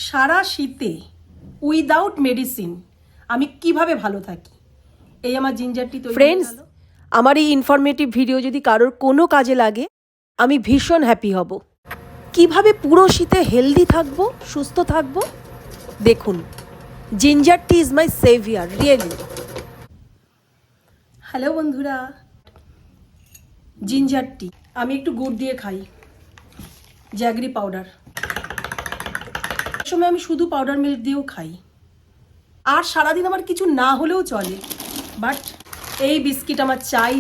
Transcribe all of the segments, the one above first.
সারা শীতে without medicine আমি কিভাবে ভালো থাকি, এই আমার জিঞ্জার টি তৈরি। ফ্রেন্ডস, আমার এই ইনফরমেটিভ ভিডিও যদি কারোর কোনো কাজে লাগে আমি ভীষণ হ্যাপি হব। কিভাবে পুরো শীতে হেলদি থাকবো, সুস্থ থাকবো, দেখুন ginger tea is my saviour, really. Hello বন্ধুরা, জিঞ্জার টি আমি একটু গুড় দিয়ে খাই, জ্যাগরি পাউডার। সময় আমি শুধু পাউডার মিল্ক দিয়েও খাই। আর সারাদিন আমার কিছু না হলেও চলে, বাট এই বিস্কিট আমার চাই।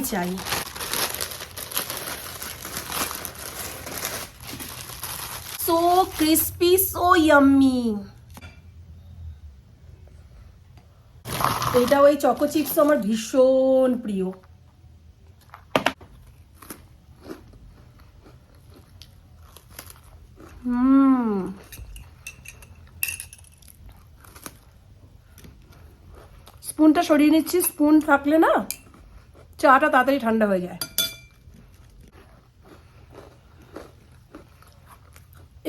So crispy, so yummy. এটা ওই চকো চিপস আমার ভীষণ প্রিয়। স্পুনটা সরিয়ে নিচ্ছি, স্পুন থাকলে না চাটা তাড়াতাড়ি ঠান্ডা হয়ে যায়।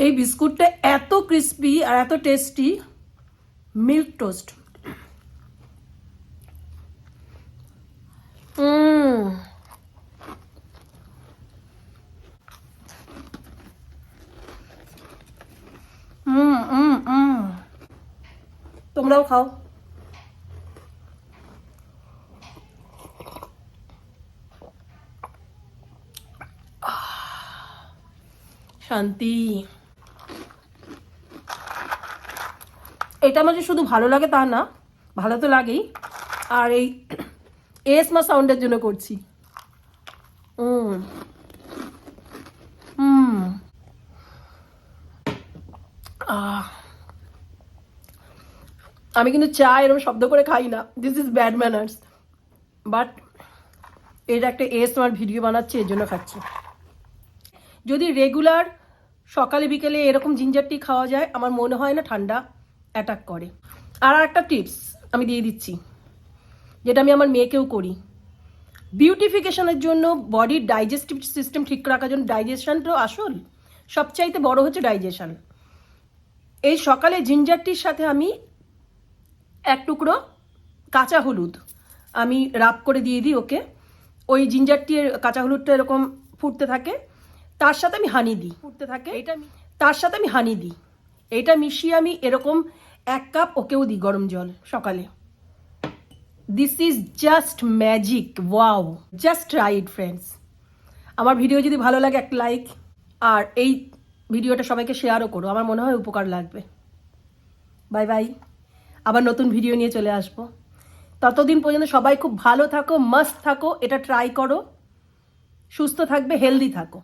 এই বিস্কুটটা এত ক্রিস্পি আর এত টেস্টি, মিল্ক টোস্ট। তোমরাও খাও। শান্তি। এটা আমার যে শুধু ভালো লাগে তা না, ভালো তো লাগেই, আর এই এসমা সাউন্ডের জন্য করছি। আমি কিন্তু চা এরকম শব্দ করে খাই না, this is bad manners, but এটা একটা এসমআর ভিডিও বানাচ্ছে, এর জন্য খাচ্ছি। যদি রেগুলার সকালে বিকেলে এরকম জিঞ্জার টি খাওয়া যায়, আমার মনে হয় না ঠান্ডা অ্যাটাক করে। আর একটা টিপস আমি দিয়ে দিচ্ছি, যেটা আমি আমার মেয়েকেও করি। বিউটিফিকেশনের জন্য, বডির ডাইজেস্টিভ সিস্টেম ঠিক রাখার জন্য, ডাইজেশন তো আসল, সবচাইতে বড় হচ্ছে ডাইজেশন। এই সকালে জিঞ্জার টির সাথে আমি এক টুকরো কাঁচা হলুদ আমি রাব করে দিয়ে দিই ওকে। ওই জিঞ্জার টির কাঁচা হলুদটা এরকম ফুটতে থাকে, তার সাথে আমি হানি দিই, ফুটতে থাকে তার সাথে আমি হানি দিই। এটা মিশিয়ে আমি এরকম 1 কাপ ওকেও দিই গরম জল সকালে। This is just magic, wow, just try it friends. আমার ভিডিও যদি ভালো লাগে একটা লাইক, আর এই ভিডিওটা সবাইকে শেয়ারও করো, আমার মনে হয় উপকার লাগবে। বাই বাই, আবার নতুন ভিডিও নিয়ে চলে আসবো। ততদিন পর্যন্ত সবাই খুব ভালো থাকো, মাস্ত থাকো, এটা ট্রাই করো, সুস্থ থাকবে, হেলদি থাকো।